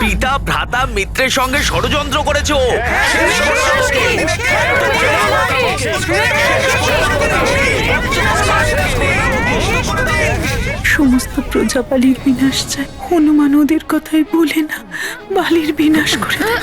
পিতা ভ্রাতা মিত্রের সঙ্গে ষড়যন্ত্র করেছো। সমস্ত প্রজা বালির বিনাশ চায়, হনুমান ওদের কথাই বলে না, বালির বিনাশ করে দেয়।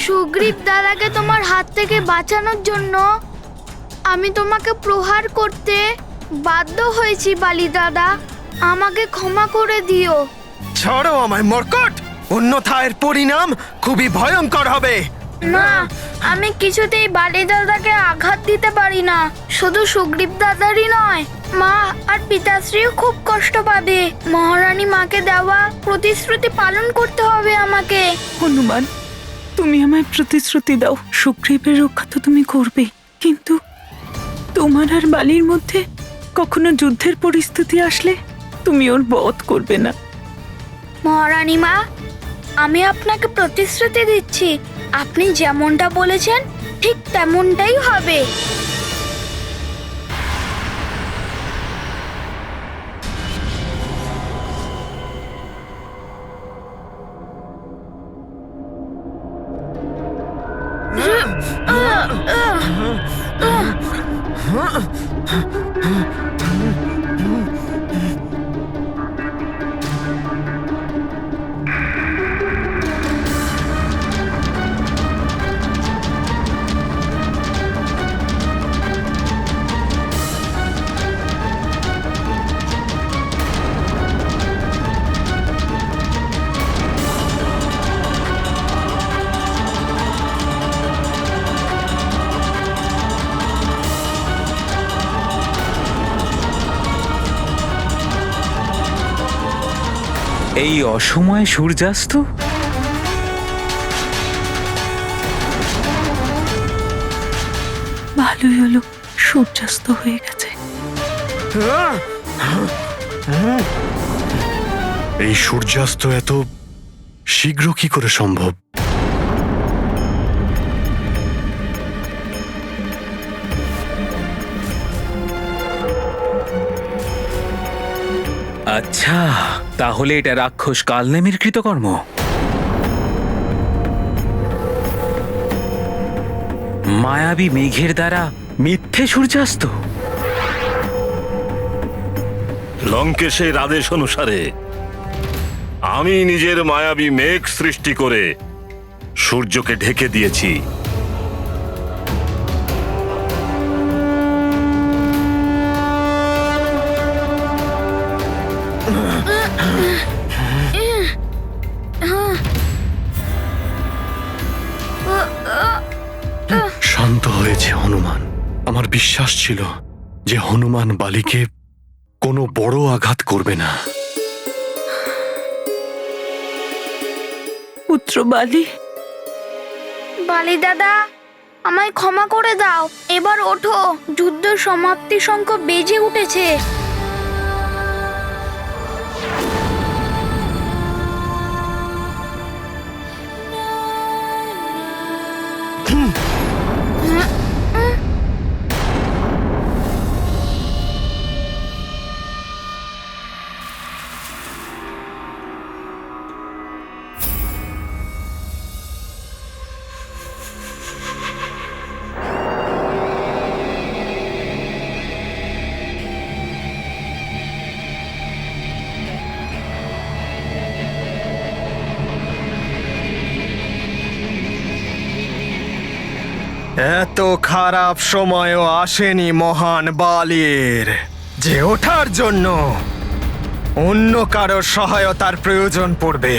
সুগ্রীব দাদাকে তোমার হাত থেকে বাঁচানোর জন্য আমি তোমাকে প্রহার করতে বাধ্য হয়েছি বালি দাদা, আমাকে ক্ষমা করে দিও। ছাড়ো আমায় মর্কট, অন্যথায় এর পরিণাম খুবই ভয়ঙ্কর হবে। না, আমি কিছুতেই বালি দাদাকে আঘাত দিতে পারি না। শুধু সুগ্রীব দাদারই নয়, মা আর পিতাশ্রীও খুব কষ্ট পাবে। মহারানী মাকে দেওয়া প্রতিশ্রুতি পালন করতে হবে আমাকে। হনুমান, তুমি আমায় প্রতিশ্রুতি দাও, সুগ্রীবের রক্ষা তো তুমি করবে, কিন্তু তোমার আর বালির মধ্যে কখনো যুদ্ধের পরিস্থিতি আসলে তুমি ওর বধ করবে না। মহারানী মা, আমি আপনাকে প্রতিশ্রুতি দিচ্ছি, আপনি যেমনটা বলেছেন ঠিক তেমনটাই হবে। এই অসময়ে সূর্যাস্ত? ভালোই হলো, সূর্যাস্ত হয়ে গেছে। এই সূর্যাস্ত এত শীঘ্র কি করে সম্ভব? আচ্ছা, তাহলে এটা রাক্ষস কালনেমির কৃতকর্ম। মায়াবী মেঘের দ্বারা মিথ্যে সূর্যাস্ত। লঙ্কেশের আদেশ অনুসারে আমি নিজের মায়াবী মেঘ সৃষ্টি করে সূর্যকে ঢেকে দিয়েছি। শান্ত হয়েছে হনুমান। আমার বিশ্বাস ছিল যে হনুমান বালিকে কোনো বড় আঘাত করবে না। পুত্র বালি, বালি দাদা, আমায় ক্ষমা করে দাও। এবার ওঠো, যুদ্ধ সমাপ্তি শঙ্খ বেজে উঠেছে। এত খারাপ সময়ও আসেনি মহান বালির যে ওঠার জন্য অন্য কারোর সহায়তার প্রয়োজন পড়বে।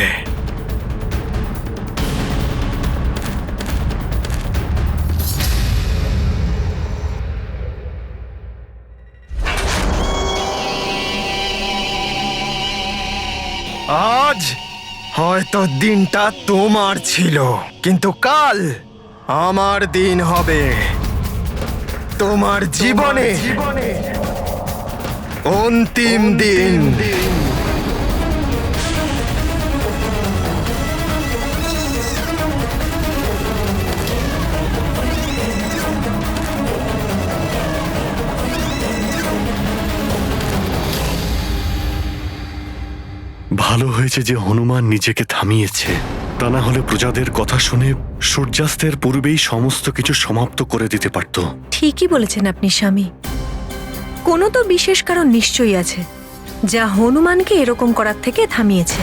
আজ হয়তো দিনটা তোমার ছিল, কিন্তু কাল আমার দিন হবে। তোমার জীবনে অন্তিম দিন। ভালো হয়েছে যে হনুমান নিজেকে থামিয়েছে, তা না হলে প্রজাদের কথা শুনে সূর্যাস্তের পূর্বেই সমস্ত কিছু সমাপ্ত করে দিতে পারত। ঠিকই বলেছেন আপনি স্বামী। কোনো তো বিশেষ কারণ নিশ্চয়ই আছে যা হনুমানকে এরকম করার থেকে থামিয়েছে।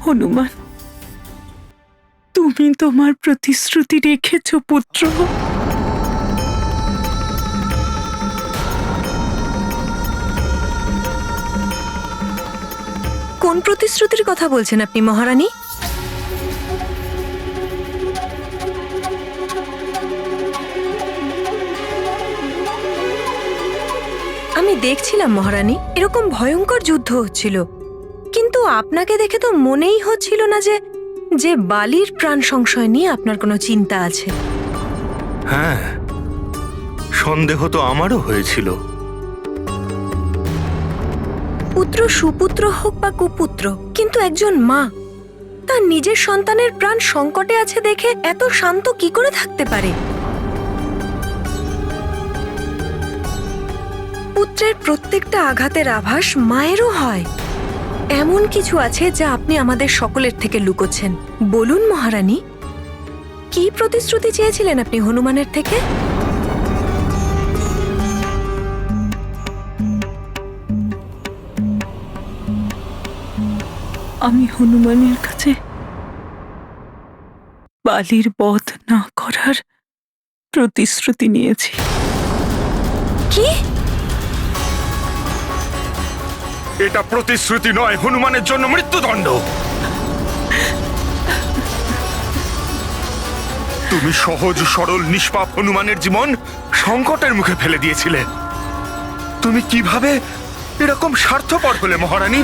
হনুমান, তুমি তোমার প্রতিশ্রুতি রেখেছ পুত্র। কোন প্রতিশ্রুতির কথা বলছেন আপনি মহারানী? আমি দেখছিলাম মহারানী, এরকম ভয়ঙ্কর যুদ্ধ হচ্ছিল, কিন্তু আপনাকে দেখে তো মনেই হচ্ছিল না যে যে বালির প্রাণ সংশয় নিয়ে আপনার কোনো চিন্তা আছে। হ্যাঁ, সন্দেহ তো আমারও হয়েছিল। পুত্র সুপুত্র হোক বা কুপুত্র, কিন্তু একজন মা তার নিজের সন্তানের প্রাণ সংকটে আছে দেখে এত শান্ত কি করে থাকতে পারে? পুত্রের প্রত্যেকটা আঘাতের আভাস মায়েরও হয়। এমন কিছু আছে যা আপনি আমাদের সকলের থেকে লুকোচ্ছেন। বলুন মহারানী, কি প্রতিশ্রুতি চেয়েছিলেন আপনি হনুমানের থেকে? আমি হনুমানের কাছে বালির বধ না করার প্রতিশ্রুতি নিয়েছি। কি? এটা প্রতিশ্রুতি নয়, হনুমানের জন্য মৃত্যুদণ্ড। তুমি সহজ সরল নিষ্পাপ হনুমানের জীবন সংকটের মুখে ফেলে দিয়েছিলে। তুমি কিভাবে এরকম স্বার্থপর হলে মহারানী?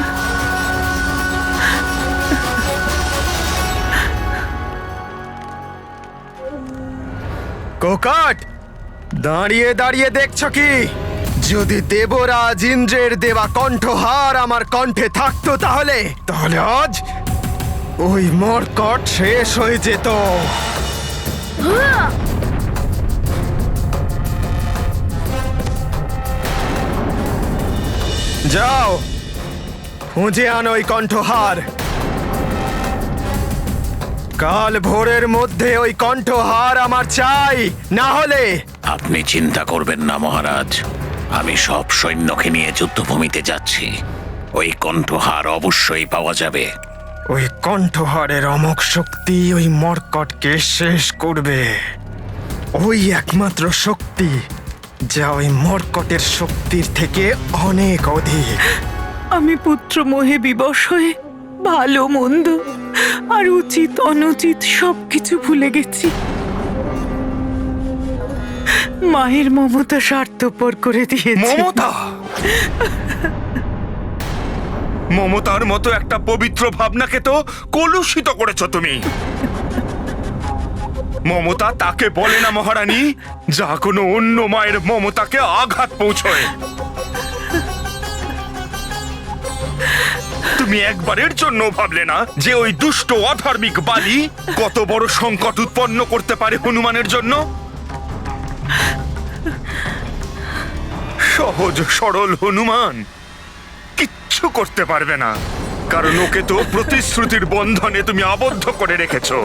কোকাট, দাঁড়িয়ে দাঁড়িয়ে দেখছো কি? যদি দেবরাজ ইন্দ্রের দেওয়া কণ্ঠহার আমার কণ্ঠে থাকতো তাহলে আজ ওই মরকট শেষ হয়ে যেত। যাও, খুঁজে আনো ওই কণ্ঠহার। কাল ভোরের মধ্যে ওই কণ্ঠহার আমার চাই, না হলে। আপনি চিন্তা করবেন না মহারাজ, আমি সব সৈন্যকে নিয়ে যুদ্ধভূমিতে যাচ্ছি। ওই কণ্ঠহার অবশ্যই পাওয়া যাবে। ওই কণ্ঠহারের অমোঘ শক্তি ওই মর্কটকে শেষ করবে। ওই একমাত্র শক্তি যা ওই মর্কটের শক্তির থেকে অনেক অধিক। আমি পুত্র মোহে বিবশ হয়ে ভালো মন্দ আর উচিত অনুচিত সবকিছু ভুলে গেছি। মায়ের মমতা স্বার্থপর করে দিয়েছে। মমতা? মমতার মতো একটা পবিত্র ভাবনাকে তো কলুষিত করেছো তুমি। মমতা তাকে বলে না মহারানী, যা কোনো অন্য মায়ের মমতাকে আঘাত পৌঁছয়। তুমি একবারের জন্য ভাবলে না যে ওই দুষ্ট অধার্মিক বালি কত বড় সংকট উৎপন্ন করতে পারে হনুমানের জন্য? সহজ সরল হনুমান কিচ্ছু করতে পারবে না, কারণ ওকে তো প্রতিশ্রুতির বন্ধনে তুমি আবদ্ধ করে রেখেছো।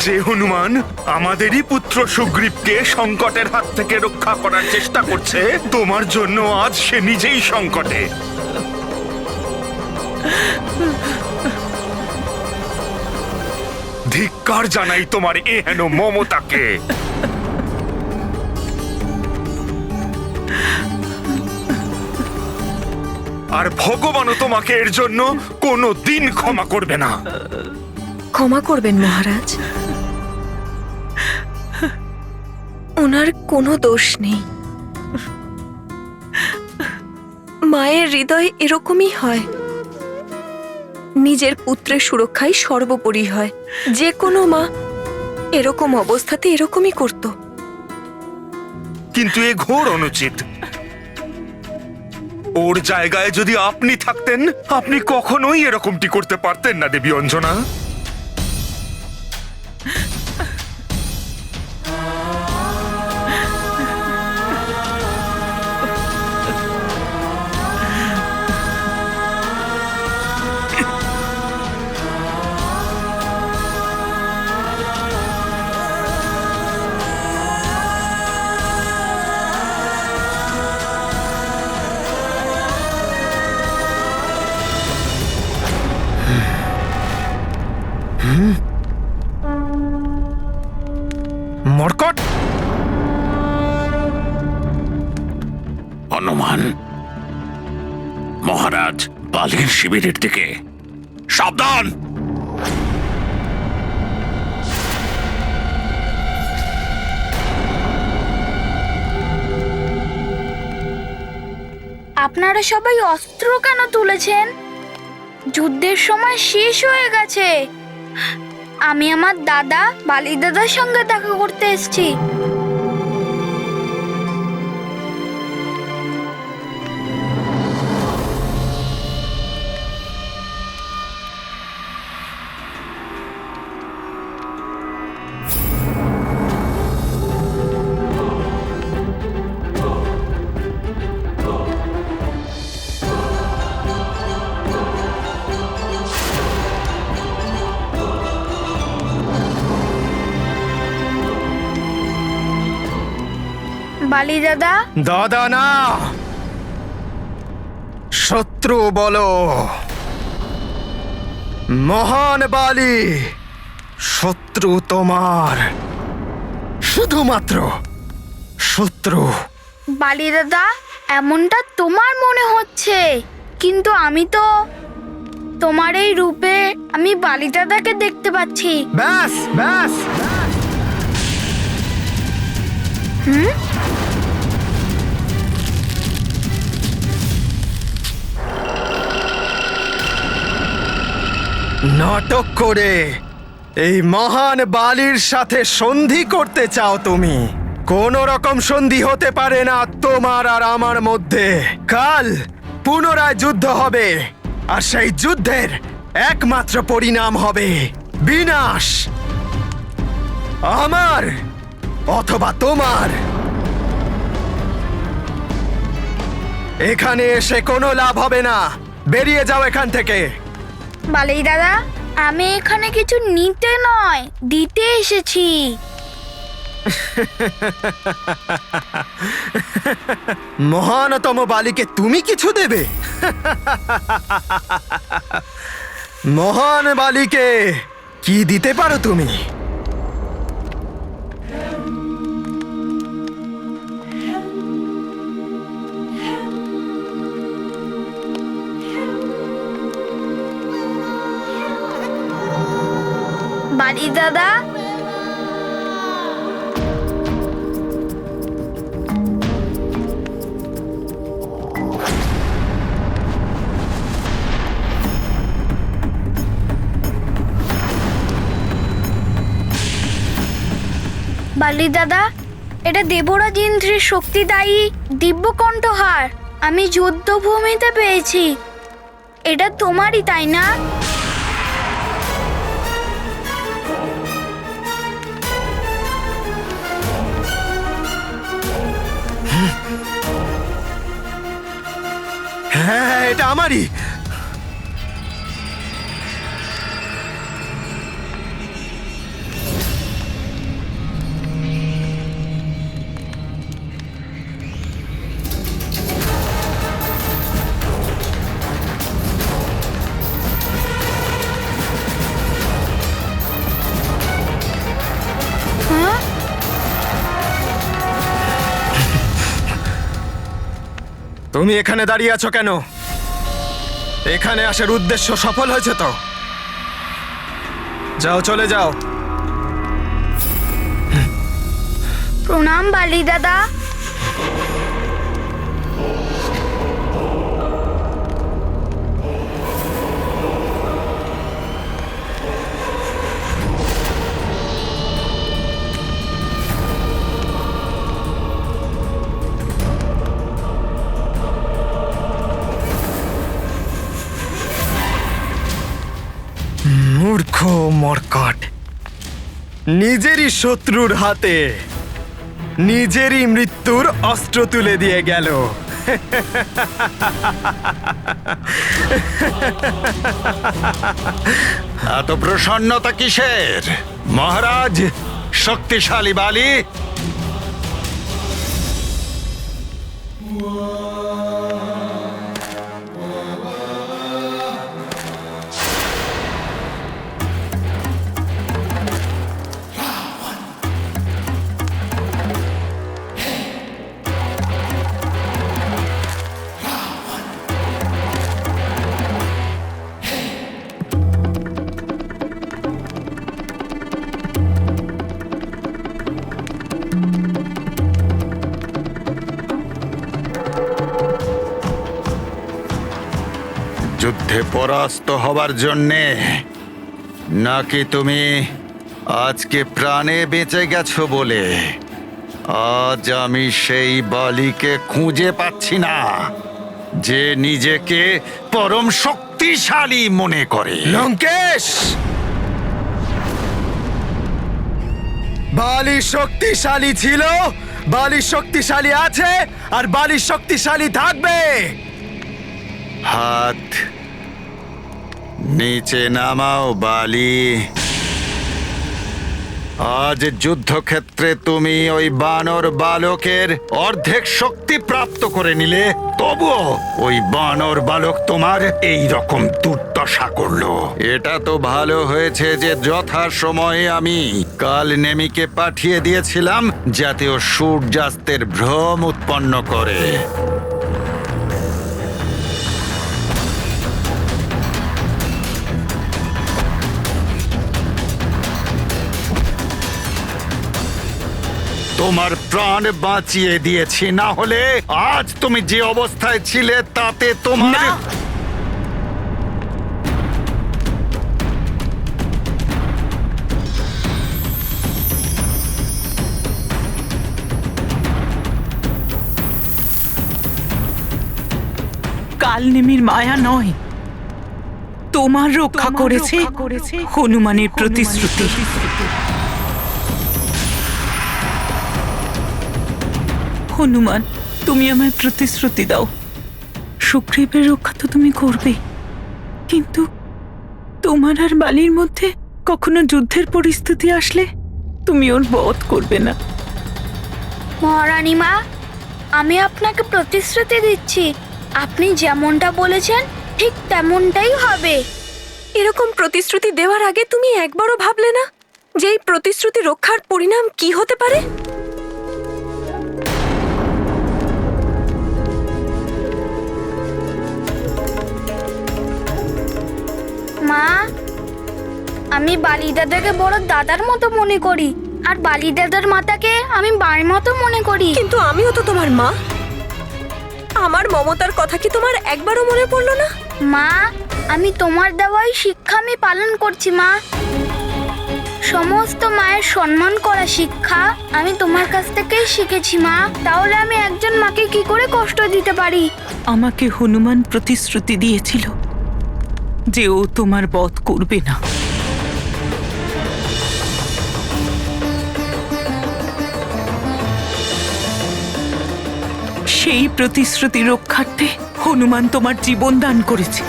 যে হনুমান আমাদেরই পুত্র সুগ্রীবকে সংকটের হাত থেকে রক্ষা করার চেষ্টা করছে, তোমার জন্য আজ সে নিজেই সংকটে। ধিক্কার জানাই তোমার এহেন মমতাকে। আর ভগবানও তোমাকে এর জন্য কোনো দিন ক্ষমা করবে না। ক্ষমা করবেন মহারাজ, ওনার কোনো দোষ নেই। মায়ের হৃদয় এরকমই হয়, নিজের পুত্রের সুরক্ষাই সর্বোপরি হয়। যে কোনো মা এরকম অবস্থাতে এরকমই করত। কিন্তু এ ঘোর অনুচিত। ওর জায়গায় যদি আপনি থাকতেন, আপনি কখনোই এরকমটি করতে পারতেন না দেবী অঞ্জনা। মর্কট, হনুমান, মহারাজ বালির শিবিরের দিকে সাবধান। আপনারা সবাই অস্ত্র কেন তুলেছেন? যুদ্ধের সময় শেষ হয়ে গেছে। আমি আমার দাদা বালি দাদার সঙ্গে দেখা করতে এসেছি। বালি দাদা, দাদা না, শত্রু বলো। মহান বালি, শত্রু তোমার, শুধুমাত্র শত্রু। বালি দাদা, এমনটা তোমার মনে হচ্ছে, কিন্তু আমি তো তোমার এই রূপে আমি বালি দাদাকে দেখতে পাচ্ছি। ব্যাস ব্যাস, নাটক করে এই মহান বালির সাথে সন্ধি করতে চাও তুমি? কোন রকম সন্ধি হতে পারে না তোমার আর আমার মধ্যে। কাল পুনরায় যুদ্ধ হবে, আর সেই যুদ্ধের একমাত্র পরিণাম হবে বিনাশ, আমার অথবা তোমার। এখানে এসে কোনো লাভ হবে না, বেরিয়ে যাও এখান থেকে। বালি দাদা, আমি এখানে কিছু নিতে নয়, দিতে এসেছি। মহানতম বালিকে তুমি কিছু দেবে? মহান বালিকে কি দিতে পারো তুমি? বালি দাদা, বালি দাদা, এটা দেবরাজ ইন্দ্রের শক্তিদায়ী দিব্য কণ্ঠহার। আমি যুদ্ধভূমিতে পেয়েছি। এটা তোমারই, তাই না? হ্যাঁ, এটা আমারই। তুমি এখানে দাঁড়িয়ে আছো কেন? এখানে আসার উদ্দেশ্য সফল হয়েছে তো? যাও, চলে যাও। প্রণাম বালি দাদা। মূর্খ মর্কট, নিজেরই শত্রুর হাতে নিজেরই মৃত্যুর অস্ত্র তুলে দিয়ে গেল। এত প্রসন্নতা কিসের মহারাজ? শক্তিশালী বালি, যুদ্ধে পরাস্ত হবার জন্যে, নাকি তুমি আজকে প্রাণে বেঁচে গেছো বলে? আজ আমি সেই বালিকে খুঁজে পাচ্ছি না, যে নিজেকে পরম শক্তিশালী মনে করে। লঙ্কেশ, বালি শক্তিশালী ছিল, বালি শক্তিশালী আছে, আর বালি শক্তিশালী থাকবে। হাত নিচে নামাও বালি। আজ যুদ্ধক্ষেত্রে তুমি ওই বানর বালকের অর্ধেক শক্তি প্রাপ্ত করে নিলে, তবুও ওই বানর বালক তোমার এই রকম দুর্দশা করলো। এটা তো ভালো হয়েছে যে যথা সময়ে আমি কাল নেমিকে পাঠিয়ে দিয়েছিলাম, যাতে ও সূর্যাস্তের ভ্রম উৎপন্ন করে। তোমার প্রাণ বাঁচিয়ে দিয়েছি, না হলে আজ তুমি যে অবস্থায় ছিলে তাতে তোমার না। কালনেমির মায়া নয়, তোমার রক্ষা করেছে হনুমানের প্রতিশ্রুতি। হনুমান, তুমি আমায় প্রতিশ্রুতি দাও, সুগ্রীবের রক্ষা তো তুমি করবে, কিন্তু তোমার আর বালির মধ্যে কখনো যুদ্ধের পরিস্থিতি আসলে তুমি ওর বধ করবে না। মহারানী মা, আমি আপনাকে প্রতিশ্রুতি দিচ্ছি, আপনি যেমনটা বলেছেন ঠিক তেমনটাই হবে। এরকম প্রতিশ্রুতি দেওয়ার আগে তুমি একবারও ভাবলে না যে এই প্রতিশ্রুতি রক্ষার পরিণাম কি হতে পারে? মা, আমি বালি দাদাকে বড় দাদার মতো মনে করি, আর বালি দাদার মাতাকে আমি মায়ের মতো মনে করি। কিন্তু আমিও তো তোমার মা, আমার মমতার কথা কি তোমার একবারও মনে পড়লো না? মা, আমি তোমার দেওয়াই শিক্ষা আমি পালন করছি মা। সমস্ত মায়ের সম্মান করা শিক্ষা আমি তোমার কাছ থেকেই শিখেছি মা। তাহলে আমি একজন মাকে কি করে কষ্ট দিতে পারি? আমাকে হনুমান প্রতিশ্রুতি দিয়েছিল যে ও তোমার বধ করবে না। সেই প্রতিশ্রুতি রক্ষার্থে হনুমান তোমার জীবন দান করেছে।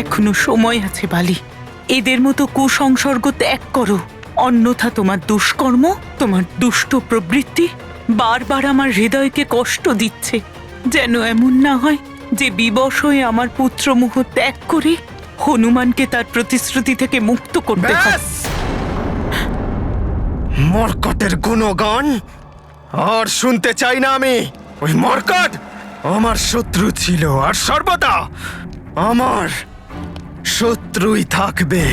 এখনো সময় আছে বালি, এদের মতো কুসংসর্গ ত্যাগ করো, অন্যথা তোমার দুষ্কর্ম, তোমার দুষ্ট প্রবৃত্তি বারবার আমার হৃদয়কে কষ্ট দিচ্ছে। যেন এমন না হয় যে বিবশ হয়ে আমার পুত্রমোহ ত্যাগ করে হনুমানকে তার প্রতিশ্রুতি থেকে মুক্ত করতে হয়। ব্যাস! মর্কটের গুণগান আর শুনতে চাই না আমি। ওই মর্কট আমার শত্রু ছিল, আর সর্বদা আমার শত্রুই থাকবে।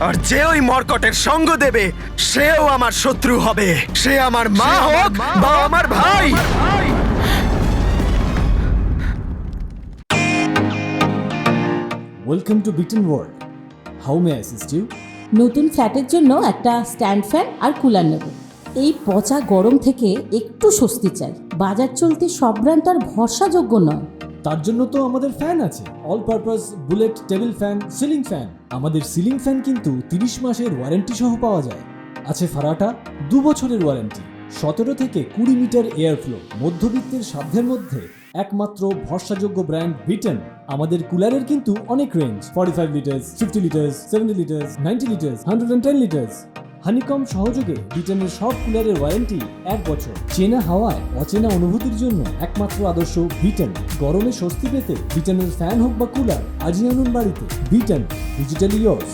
আর যে ওই মর্কটের সঙ্গ দেবে সেও আমার শত্রু হবে, সে আমার মা হোক বা আমার ভাই। Welcome to bitten world. How may assist you? নতুন ফ্ল্যাটের জন্য একটা স্ট্যান্ড ফ্যান আর কুলার নেব। এই পচা গরম থেকে একটু স্বস্তি চাই। বাজার চলতে সব ব্র্যান্ড আর ভরসাযোগ্য নয়। তার জন্য তো আমাদের ফ্যান আছে, all purpose bullet table fan, ceiling fan. আমাদের সিলিং ফ্যান কিন্তু 30 মাসের ওয়ারেন্টি সহ পাওয়া যায়। আছে ফারাটা 2 বছরের ওয়ারেন্টি, 17 থেকে 20 মিটার এয়ার ফ্লো, মধ্যবিত্তের সাধ্যের মধ্যে একমাত্র ভরসাযোগ্য ব্র্যান্ড বিটেন। আমাদের কুলারের কিন্তু অনেক range, 45 litres, 50 litres, 70 litres, 90 litres, 110 litres. Honeycomb সহযোগে বিটেনের সব কুলারের ওয়ারেন্টি 1 বছর। চেনা হাওয়ায় অচেনা অনুভূতির জন্য একমাত্র আদর্শ বিটেন। গরমে স্বস্তি পেতে বিটেনের ফ্যান হোক বা কুলার আজই আনুন বাড়িতে। Beaten, digitally yours.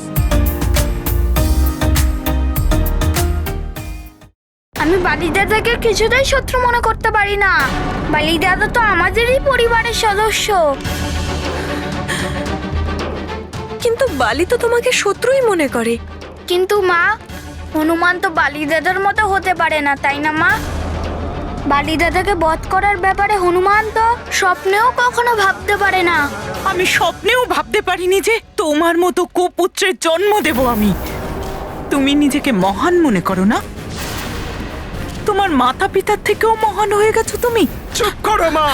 আমি বালি দাদাকে কিছুতেই শত্রু মনে করতে পারি না। বালি দাদা তো আমাদেরই পরিবারের সদস্য। কিন্তু বালি তো তোমাকে শত্রুই মনে করে। কিন্তু মা, হনুমান তো বালি দাদার মতো হতে পারে না, তাই না মা? বালি দাদাকে বধ করার ব্যাপারে হনুমান তো স্বপ্নেও কখনো ভাবতে পারে না। আমি স্বপ্নেও ভাবতে পারিনি যে তোমার মতো কুপুত্রের জন্ম দেব আমি। তুমি নিজেকে মহান মনে করো না? তোমার মাতা পিতার থেকেও মহান হয়ে গেছো তুমি। চুপ করো মা।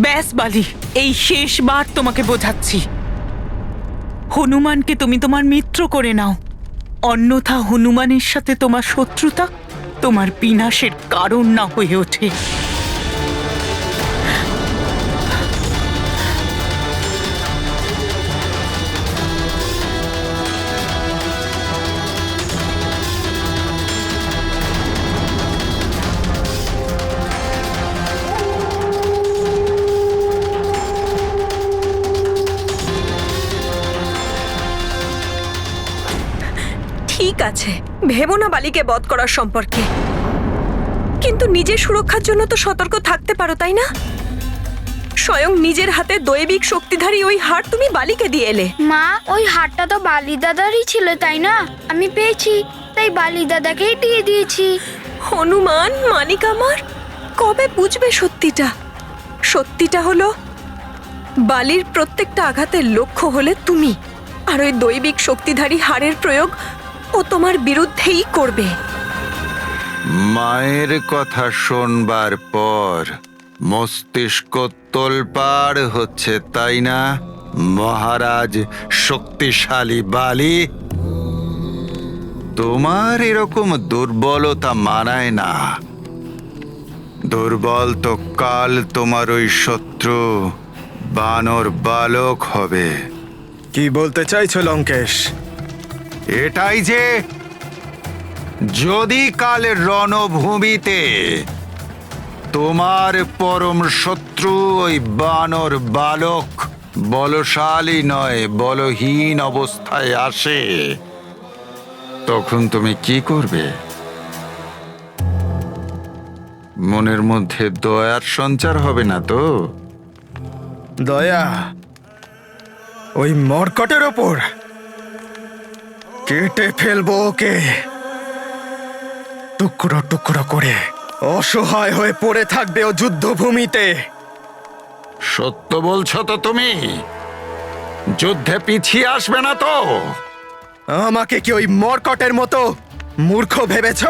ব্যাস বালি, এই শেষবার তোমাকে বোঝাচ্ছি, হনুমানকে তুমি তোমার মিত্র করে নাও, অন্যথা হনুমানের সাথে তোমার শত্রুতা তোমার বিনাশের কারণ না হয়ে ওঠে। ঠিক আছে, ভেবো না বালিকে বধ করার সম্পর্কে, কিন্তু নিজের সুরক্ষার জন্য তো সতর্ক থাকতে পারো, তাই না? স্বয়ং নিজের হাতে দৈবিক শক্তিধারী ওই হার তুমি বালিকে দিয়ে এলে। মা, ওই হারটা তো বালি দাদারই ছিল, তাই না? আমি পেয়েছি, তাই বালি দাদাকেই দিয়ে দিয়েছি। হনুমান মানিক আমার, কবে বুঝবে সত্যিটা? সত্যিটা হলো বালির প্রত্যেকটা আঘাতের লক্ষ্য হলে তুমি, আর ওই দৈবিক শক্তিধারী হারের প্রয়োগ ও তোমার বিরুদ্ধেই করবে। মায়ের কথা শোনবার পর মস্তিষ্ক তোলপাড় হচ্ছে, তাই না মহারাজ শক্তিশালী বালি? তোমার এরকম দুর্বলতা মানায় না। দুর্বল তো কাল তোমার ওই শত্রু বানর বালক হবে। কি বলতে চাইছো লঙ্কেশ? এটাই যে যদি কাল রণভূমিতে তোমার পরম শত্রু ওই বানর বালক বলশালী নয় বলহীন অবস্থায় আসে, তখন তুমি কি করবে? মনের মধ্যে দয়ার সঞ্চার হবে না তো? দয়া ওই মর্কটের ওপর? কেটে ফেলবো ওকে টুকরো টুকরো করে। অসহায় হয়ে পড়ে থাকবে ও যুদ্ধভূমিতে। সত্য বলছো তো তুমি? যুদ্ধে পিছিয়ে আসবে না তো? আমাকে কি ওই মর্কটের মতো মূর্খ ভেবেছ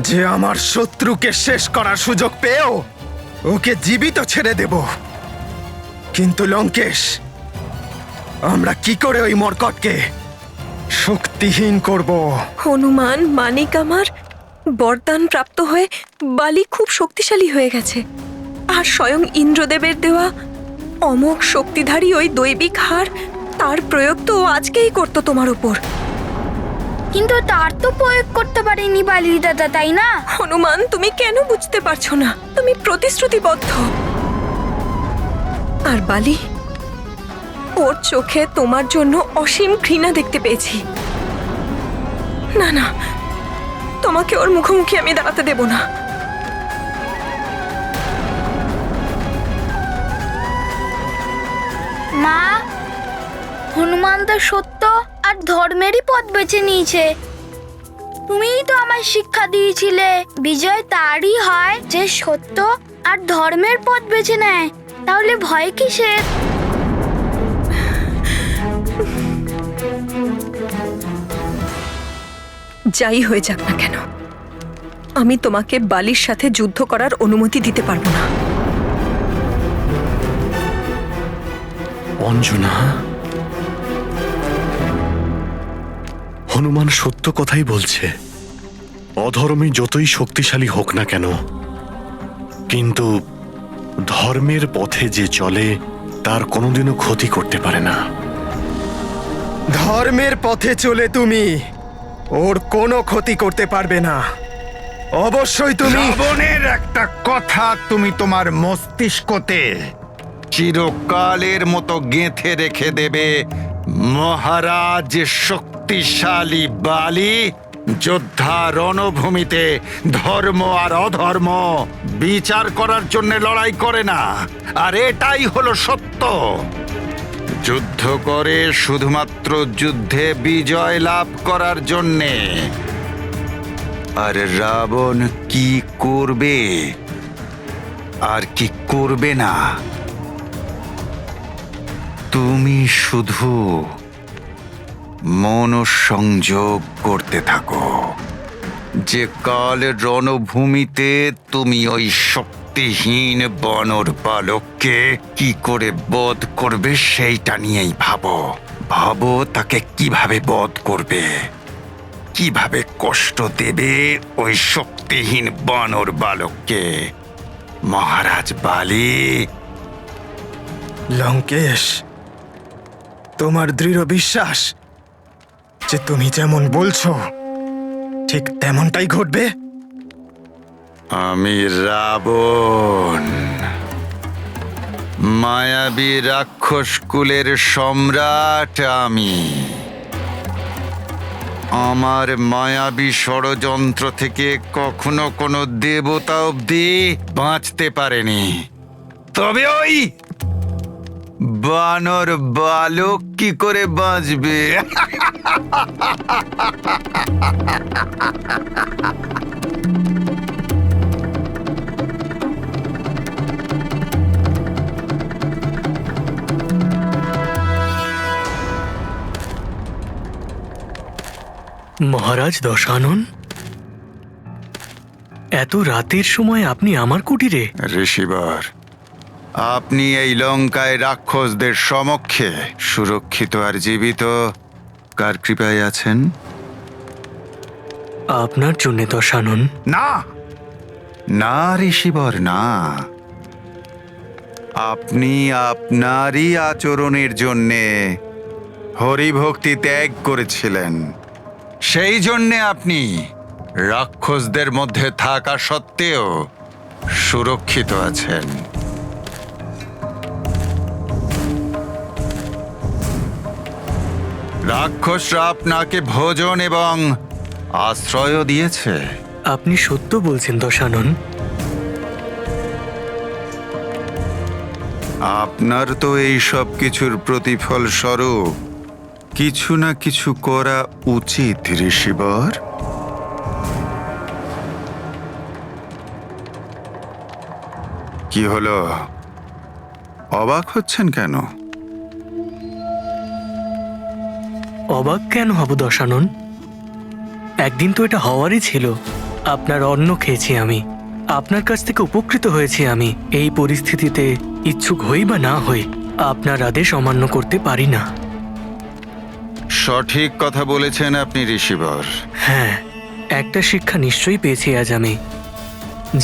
যে আমার শত্রুকে শেষ করার সুযোগ পেয়েও ওকে জীবিত ছেড়ে দেব? কিন্তু লঙ্কেশ, আমরা কি করে ওই মর্কটকে শক্তিহীন করব? হনুমান মানিক আমার, বরদান প্রাপ্ত হয়ে বালি খুব শক্তিশালী হয়ে গেছে, আর স্বয়ং ইন্দ্রদেবের দেওয়া অমোঘ শক্তিধারী ওই দৈবিক হার, তার প্রয়োগ তো ও আজকেই করতো তোমার উপর। কিন্তু তার তো প্রয়োগ করতে পারেনি বালি দাদা, তাই না? হনুমান, তুমি কেন বুঝতে পারছো না? তুমি প্রতিশ্রুতিবদ্ধ। আর বালি, ওর চোখে তোমার জন্য অসীম ঘৃণা দেখতে পেয়েছি। না না, তোমাকে ওর মুখোমুখি আমি দাঁড়াতে দেব না। মা, হনুমান তো সত্য আর ধর্মেরই পথ বেছে নিয়েছে। তুমিই তো আমায় শিক্ষা দিয়েছিলে বিজয় তারই হয় যে সত্য আর ধর্মের পথ বেছে নেয়। তাহলে ভয় কিসের? যাই হয়ে যাক না কেন, আমি তোমাকে বালির সাথে যুদ্ধ করার অনুমতি দিতে পারবো না। অঞ্জনা, হনুমান সত্য কথাই বলছে। অধর্মী যতই শক্তিশালী হোক না কেন, কিন্তু ধর্মের পথে যে চলে তার কোনোদিনও ক্ষতি করতে পারে না। ধর্মের পথে চলে তুমি ওর কোনো ক্ষতি করতে পারবে না। অবশ্যই তুমি রাবণের একটা কথা তুমি তোমার মস্তিষ্কতে চিরকালের মতো গেঁথে রেখে দেবে। মহারাজ শক্তিশালী বালি যোদ্ধা রণভূমিতে ধর্ম আর অধর্ম বিচার করার জন্য লড়াই করে না, আর এটাই হলো সত্য। যুদ্ধ করে শুধুমাত্র যুদ্ধে বিজয় লাভ করার জন্যে। আর রাবণ কি করবে আর কি করবে না তুমি শুধু মনঃসংযোগ করতে থাকো। যে কাল রণভূমিতে তুমি ওই শক্তিহীন বানর বালককে কি করে বধ করবে সেইটা নিয়েই ভাবো। ভাবো তাকে কিভাবে বধ করবে, কিভাবে কষ্ট দেবে ওই শক্তিহীন বানর বালককে। মহারাজ বালি। লঙ্কেশ, তোমার দৃঢ় বিশ্বাস যে তুমি যেমন বলছো ঠিক তেমনটাই ঘটবে? আমি রাবণ, মায়াবী রাক্ষস কুলের সম্রাট। আমি আমার মায়াবী ষড়যন্ত্র থেকে কখনো কোনো দেবতা অবধি বাঁচতে পারেনি, তবে ওই বানর বালক কি করে বাঁচবে? মহারাজ দশানন, এত রাতের সময় আপনি আমার কুটিরে? ঋষিবর, আপনি এই লঙ্কায় রাক্ষসদের সমক্ষে সুরক্ষিত আর জীবিত কার কৃপায় আছেন? আপনার জন্য দশানন। না না ঋষিবর, না। আপনি আপনারই আচরণের জন্যে হরিভক্তি ত্যাগ করেছিলেন, সেই জন্যে আপনি রাক্ষসদের মধ্যে থাকা সত্ত্বেও সুরক্ষিত আছেন। রাক্ষসরা আপনাকে ভোজন এবং আশ্রয়ও দিয়েছে। আপনি সত্য বলছেন দশানন। আপনার তো এই সব কিছুর প্রতিফল স্বরূপ কিছু না কিছু করা উচিত ঋষিবর। কি হলো, অবাক হচ্ছেন কেন? অবাক কেন হব দশানন? একদিন তো এটা হওয়ারই ছিল। আপনার অন্ন খেয়েছি আমি, আপনার কাছ থেকে উপকৃত হয়েছি আমি। এই পরিস্থিতিতে ইচ্ছুক হই বা না হই, আপনার আদেশ অমান্য করতে পারি না। সঠিক কথা বলেছেন আপনি ঋষিবর। হ্যাঁ, একটা শিক্ষা নিশ্চয়ই পেয়েছি আজ আমি।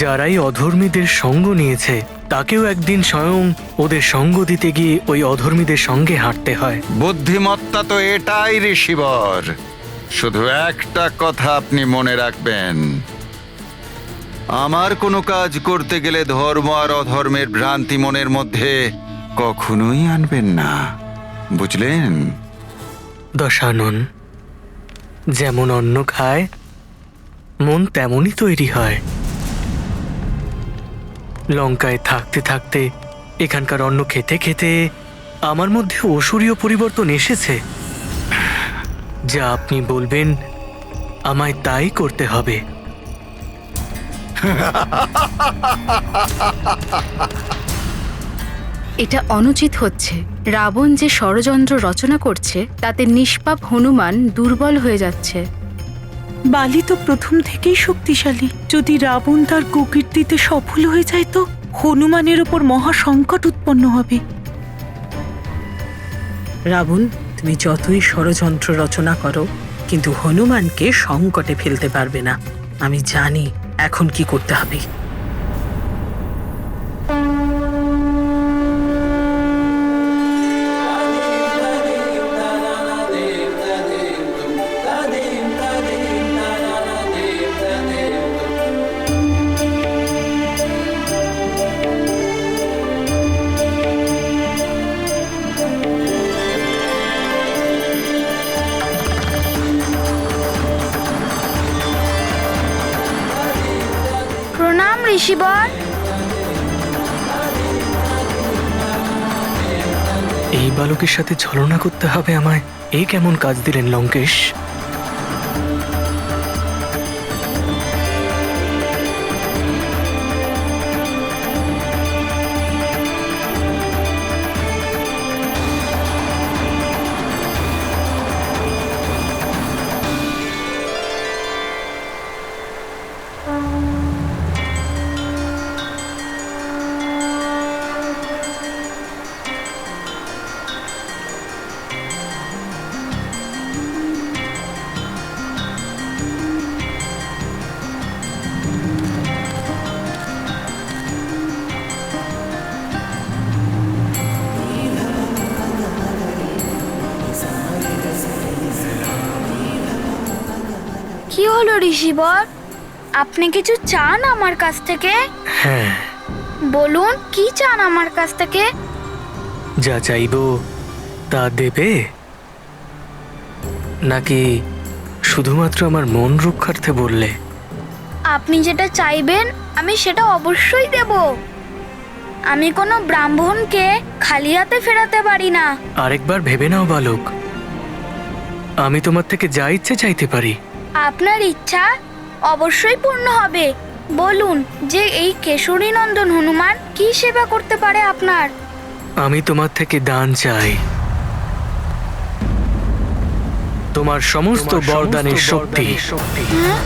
যারাই অধর্মীদের সঙ্গ নিয়েছে তাকেও একদিন স্বয়ং ওদের সঙ্গ দিতে গিয়ে ওই অধর্মীদের সঙ্গে হাঁটতে হয়। বুদ্ধিমত্তা তো এটাই ঋষিবর। শুধু একটা কথা আপনি মনে রাখবেন, আমার কোনো কাজ করতে গেলে ধর্ম আর অধর্মের ভ্রান্তি মনের মধ্যে কখনোই আনবেন না, বুঝলেন? দশানন, যেমন অন্ন খায় মন তেমনই তৈরি হয়। লঙ্কায় থাকতে থাকতে এখানকার অন্ন খেতে খেতে আমার মধ্যে অসুরীয় পরিবর্তন এসেছে। যা আপনি বলবেন আমায় তাই করতে হবে। এটা অনুচিত হচ্ছে। রাবণ যে ষড়যন্ত্র রচনা করছে তাতে নিষ্পাপ হনুমান দুর্বল হয়ে যাচ্ছে। বালি তো প্রথম থেকেই শক্তিশালী। যদি রাবণ তার কুকীর্তিতে সফল হয়ে যায় তো হনুমানের ওপর মহা সংকট উৎপন্ন হবে। রাবণ, তুমি যতই ষড়যন্ত্র রচনা করো কিন্তু হনুমানকে সংকটে ফেলতে পারবে না। আমি জানি এখন কি করতে হবে। প্রণাম ঋষিবর। এই বালকের সাথে ছলনা করতে হবে আমায়? এই কেমন কাজ দিলেন লঙ্কেশ? হলো ঋষিবর? আপনি কিছু চান আমার কাছ থেকে? হ্যাঁ, বলুন কি চান আমার কাছ থেকে? যা চাইবো তা দেবে, নাকি শুধুমাত্র আমার মন রক্ষার্থে বললে? আপনি যেটা চাইবেন আমি সেটা অবশ্যই দেব। আমি কোনো ব্রাহ্মণকে খালি হাতে ফেরাতে পারি না। আরেকবার ভেবে নাও বালক, আমি তোমার থেকে যা ইচ্ছে চাইতে পারি। আপনার ইচ্ছা অবশ্যই পূর্ণ হবে। বলুন যে এই কেশরী নন্দন হনুমান কি সেবা করতে পারে আপনার? আমি তোমার থেকে দান চাই, তোমার সমস্ত বরদানের শক্তি। হ্যাঁ?